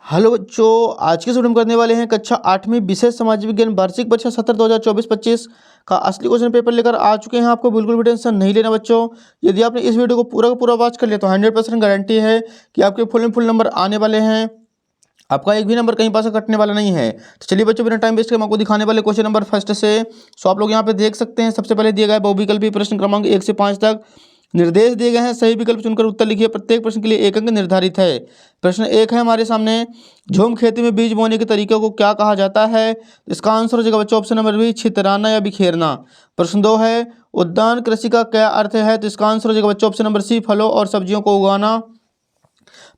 Hello बच्चों, आज के वीडियो में करने वाले हैं कक्षा 8वीं विशेष समाज विज्ञान वार्षिक परीक्षा सत्र 2024-25 का असली क्वेश्चन पेपर लेकर आ चुके हैं। आपको बिल्कुल भी टेंशन नहीं लेना बच्चों। यदि आपने इस वीडियो को पूरा का पूरा वॉच कर लिया तो 100% गारंटी है कि आपके फुल में फुल नंबर आने वाले हैं। आपका एक भी नंबर कहीं पास कटने वाला नहीं है। तो चलिए बच्चों, बिना टाइम वेस्ट के हम आपको दिखाने वाले क्वेश्चन नंबर फर्स्ट से। सो आप लोग यहाँ पे देख सकते हैं, सबसे पहले दिया गया है बहुविकल्पी प्रश्न क्रमांक 1 से 5 तक। निर्देश दिए गए हैं, सही विकल्प चुनकर उत्तर लिखिए। प्रत्येक प्रश्न के लिए एक अंक निर्धारित है। प्रश्न 1 है हमारे सामने, झूम खेती में बीज बोने के तरीके को क्या कहा जाता है? इसका आंसर हो जाएगा बच्चों ऑप्शन नंबर बी, छितराना या बिखेरना। प्रश्न 2 है, उद्यान कृषि का क्या अर्थ है? तो इसका आंसर हो जाएगा बच्चों ऑप्शन नंबर सी, फलों और सब्जियों को उगाना।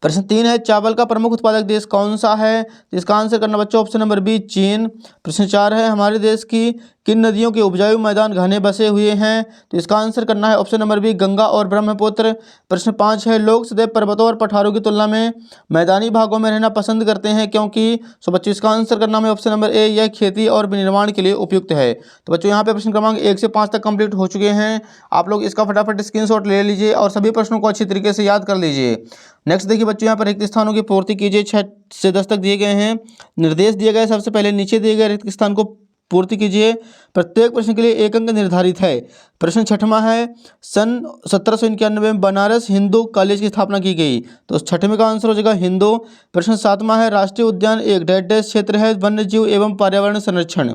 प्रश्न 3 है, चावल का प्रमुख उत्पादक देश कौन सा है? तो इसका आंसर करना बच्चों ऑप्शन नंबर बी, चीन। प्रश्न 4 है, हमारे देश की किन नदियों के उपजाऊ मैदान घने बसे हुए हैं? तो इसका आंसर करना है ऑप्शन नंबर बी, गंगा और ब्रह्मपुत्र। प्रश्न 5 है, लोग सदैव पर्वतों और पठारों की तुलना में मैदानी भागों में रहना पसंद करते हैं क्योंकि? सो बच्चों इसका आंसर करना है ऑप्शन नंबर ए, यह खेती और विनिर्माण के लिए उपयुक्त है। तो बच्चों यहाँ पे प्रश्न क्रमांक 1 से 5 तक कंप्लीट हो चुके हैं। आप लोग इसका फटाफट स्क्रीनशॉट ले लीजिए और सभी प्रश्नों को अच्छी तरीके से याद कर लीजिए। नेक्स्ट देखिए बच्चों, यहाँ पर रिक्त स्थानों की पूर्ति कीजिए। 6 से 10 तक दिए गए हैं। निर्देश दिए गए, सबसे पहले नीचे दिए गए रिक्त स्थान को पूर्ति कीजिए। प्रत्येक प्रश्न के लिए एक अंक निर्धारित है। प्रश्न 6वां है, सन 1791 में बनारस हिंदू कॉलेज की स्थापना की गई। तो 6वें का आंसर हो जाएगा हिंदू। प्रश्न 7वां है, राष्ट्रीय उद्यान एक डैश डैश क्षेत्र है, वन्य जीव एवं पर्यावरण संरक्षण।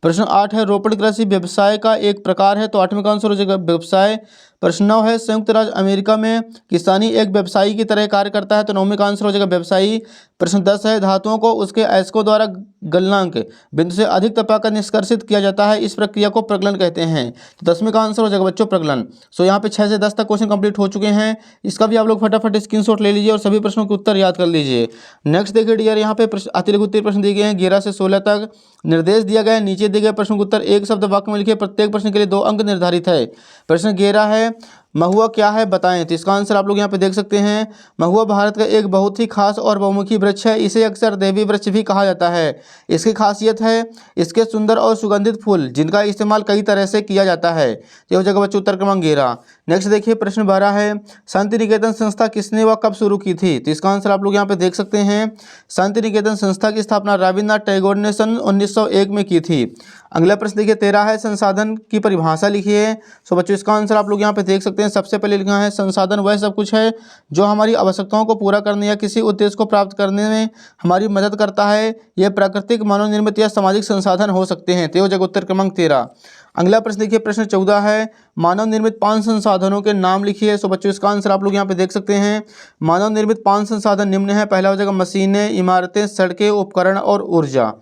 प्रश्न 8 है, रोपण कृषि व्यवसाय का एक प्रकार है। तो 8वें का आंसर हो जाएगा व्यवसाय। प्रश्न 9 है, संयुक्त राज्य अमेरिका में किसानी एक व्यवसायी की तरह कार्य करता है। तो 9वें का आंसर हो जाएगा व्यवसायी। प्रश्न 10 है, धातुओं को उसके अयस्कों द्वारा गलनांक बिंदु से अधिक तपाकर निष्कर्षित किया जाता है, इस प्रक्रिया को प्रगलन कहते हैं। तो 10वें का आंसर हो जाएगा बच्चों प्रगलन। सो यहाँ पे 6 से 10 तक क्वेश्चन कंप्लीट हो चुके हैं। इसका भी आप लोग फटाफट स्क्रीनशॉट ले लीजिए और सभी प्रश्नों के उत्तर याद कर लीजिए। नेक्स्ट देखिए डियर, यहाँ पे अतिरिक्त उत्तर प्रश्न दिए गए हैं 11 से 16 तक। निर्देश दिया गया है, नीचे दिए गए प्रश्न के उत्तर एक शब्द वाक्य में लिखिए। प्रत्येक प्रश्न के लिए 2 अंक निर्धारित है। प्रश्न 11 है, महुआ क्या है बताएं? तो इसका आंसर आप लोग यहाँ पे देख सकते हैं। महुआ भारत का एक बहुत ही खास और बहुमुखी वृक्ष है। इसे अक्सर देवी वृक्ष भी कहा जाता है। इसकी खासियत है इसके सुंदर और सुगंधित फूल, जिनका इस्तेमाल कई तरह से किया जाता है। ये हो जाएगा बच्चों उत्तर क्रमांक 11। नेक्स्ट देखिए प्रश्न 12 है, शांति निकेतन संस्था किसने व कब शुरू की थी? तो इसका आंसर आप लोग यहाँ पे देख सकते हैं। शांति निकेतन संस्था की स्थापना रविन्द्रनाथ टैगोर ने सन 1901 में की थी। अगला प्रश्न देखिए 13 है, संसाधन की परिभाषा लिखिए। सो बच्चों इसका आंसर आप लोग यहाँ पे देख सकते हैं। सबसे पहले लिखना है, संसाधन वह सब कुछ है जो हमारी आवश्यकताओं को पूरा करने या किसी उद्देश्य को प्राप्त करने में हमारी मदद करता है। यह प्राकृतिक, मानव निर्मित या सामाजिक संसाधन हो सकते हैं। तो हो जाएगा उत्तर क्रमांक 13। अगला प्रश्न देखिए प्रश्न 14 है, मानव निर्मित 5 संसाधनों के नाम लिखिए। सो बच्चों इसका आंसर आप लोग यहाँ पे देख सकते हैं। मानव निर्मित 5 संसाधन निम्न है। पहला हो जाएगा मशीनें, इमारतें, सड़कें, उपकरण और ऊर्जा।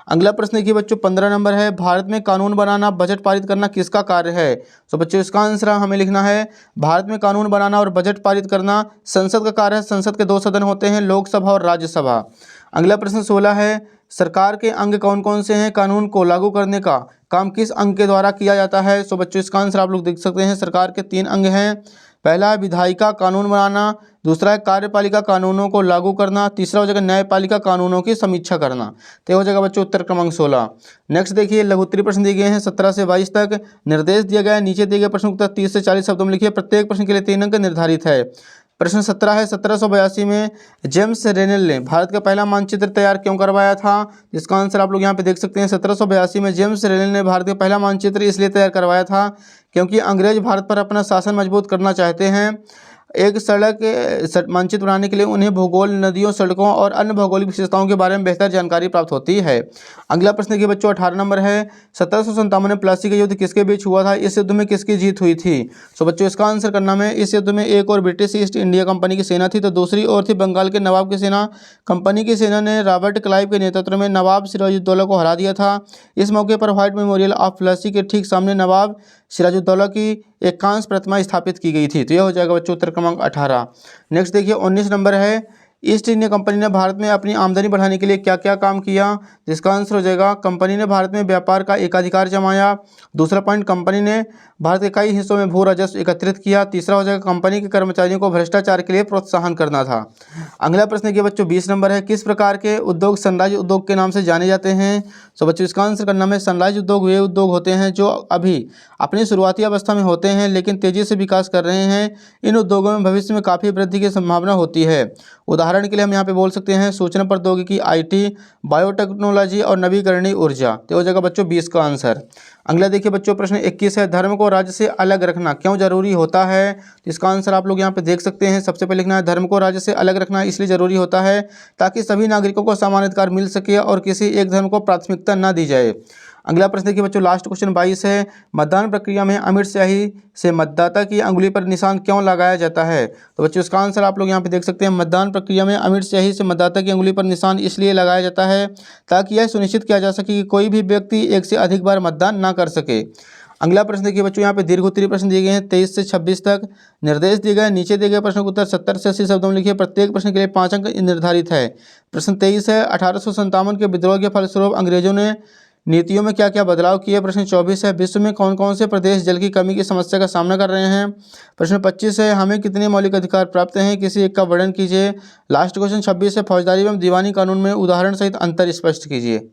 अगला प्रश्न देखिए बच्चों 15 नंबर है, भारत में कानून बनाना, बजट पारित करना किसका कार्य है? तो बच्चों इसका आंसर हमें लिखना है, भारत में कानून बनाना और बजट पारित करना संसद का कार्य है। संसद के 2 सदन होते हैं, लोकसभा और राज्यसभा। अगला प्रश्न 16 है, सरकार के अंग कौन कौन से हैं? कानून को लागू करने का काम किस अंग के द्वारा किया जाता है? तो बच्चों इसका आंसर आप लोग देख सकते हैं। सरकार के 3 अंग हैं। पहला है विधायिका, कानून बनाना। दूसरा है कार्यपालिका, कानूनों को लागू करना। तीसरा हो जाएगा न्यायपालिका, कानूनों की समीक्षा करना। तो हो जाएगा बच्चों उत्तर क्रमांक 16। नेक्स्ट देखिए लघुत्तरीय प्रश्न दिए गए हैं 17 से 22 तक। निर्देश दिया गया है, नीचे दिए गए प्रश्न उत्तर 30 से 40 शब्दों में लिखिए। प्रत्येक प्रश्न के लिए 3 अंक निर्धारित है। प्रश्न 17 है, 1782 में जेम्स रेनेल ने भारत का पहला मानचित्र तैयार क्यों करवाया था? जिसका आंसर आप लोग यहाँ पे देख सकते हैं। 1782 में जेम्स रेनेल ने भारत का पहला मानचित्र इसलिए तैयार करवाया था क्योंकि अंग्रेज भारत पर अपना शासन मजबूत करना चाहते हैं। एक सड़क मानचित्र बनाने के लिए उन्हें भूगोल, नदियों, सड़कों और अन्य भौगोलिक विशेषताओं के बारे में बेहतर जानकारी प्राप्त होती है। अगला प्रश्न देखिए बच्चों 18 नंबर है, 1757 में प्लासी का युद्ध किसके बीच हुआ था? इस युद्ध में किसकी जीत हुई थी? सो बच्चों इसका आंसर करना है, इस युद्ध में एक और ब्रिटिश ईस्ट इंडिया कंपनी की सेना थी तो दूसरी ओर थी बंगाल के नवाब की सेना। कंपनी की सेना ने रॉबर्ट क्लाइव के नेतृत्व में नवाब सिराजुद्दौला को हरा दिया था। इस मौके पर व्हाइट मेमोरियल ऑफ प्लासी के ठीक सामने नवाब सिराजुद्दौला की एक कांस्य प्रतिमा स्थापित की गई थी। तो यह हो जाएगा बच्चों उत्तर क्रमांक 18। नेक्स्ट देखिए 19 नंबर है, ईस्ट इंडिया कंपनी ने भारत में अपनी आमदनी बढ़ाने के लिए क्या क्या काम किया? जिसका आंसर हो जाएगा, कंपनी ने भारत में व्यापार का एकाधिकार जमाया। दूसरा पॉइंट, कंपनी ने भारत के कई हिस्सों में भू राजस्व एकत्रित किया। तीसरा हो जाएगा कंपनी के कर्मचारियों को भ्रष्टाचार के लिए प्रोत्साहन करना था। अगला प्रश्न देखिए बच्चों 20 नंबर है, किस प्रकार के उद्योग सनराइज उद्योग के नाम से जाने जाते हैं? तो बच्चों इसका आंसर करना है सनराइज उद्योग वे उद्योग होते हैं जो अभी अपनी शुरुआती अवस्था में होते हैं लेकिन तेजी से विकास कर रहे हैं। इन उद्योगों में भविष्य में काफ़ी वृद्धि की संभावना होती है। उदाहरण के लिए हम यहाँ पे बोल सकते हैं सूचना प्रौद्योगिकी, IT, बायोटेक्नोलॉजी और नवीकरणीय ऊर्जा। तो हो जाएगा बच्चों 20 का आंसर। अगला देखिए बच्चों प्रश्न 21 है, धर्म को राज्य से अलग रखना क्यों जरूरी होता है? तो इसका आंसर आप लोग यहाँ पे देख सकते हैं। सबसे पहले लिखना है धर्म को राज्य से अलग रखना इसलिए जरूरी होता है ताकि सभी नागरिकों को समान अधिकार मिल सके और किसी एक धर्म को प्राथमिकता न दी जाए। अगला प्रश्न देखिए बच्चों लास्ट क्वेश्चन 22 है, मतदान प्रक्रिया में अमिट स्याही से मतदाता की अंगुली पर निशान क्यों लगाया जाता है? तो बच्चों इसका आंसर आप लोग यहाँ पे देख सकते हैं। मतदान प्रक्रिया में अमिट स्याही से मतदाता की अंगुली पर निशान इसलिए लगाया जाता है ताकि यह सुनिश्चित किया जा सके कि कोई भी व्यक्ति एक से अधिक बार मतदान ना कर सके। अगला प्रश्न देखिए बच्चों यहाँ पे दीर्घ उत्तरीय प्रश्न दिए गए हैं 23 से 26 तक। निर्देश दिए गए नीचे दिए गए प्रश्न का उत्तर 70 से 80 शब्दों में लिखिए। प्रत्येक प्रश्न के लिए 5 अंक निर्धारित है। प्रश्न 23 है, 1857 के विद्रोह के फलस्वरूप अंग्रेजों ने नीतियों में क्या क्या बदलाव किए? प्रश्न 24 है, विश्व में कौन कौन से प्रदेश जल की कमी की समस्या का सामना कर रहे हैं? प्रश्न 25 है, हमें कितने मौलिक अधिकार प्राप्त हैं? किसी एक का वर्णन कीजिए। लास्ट क्वेश्चन 26 है, फौजदारी एवं दीवानी कानून में उदाहरण सहित अंतर स्पष्ट कीजिए।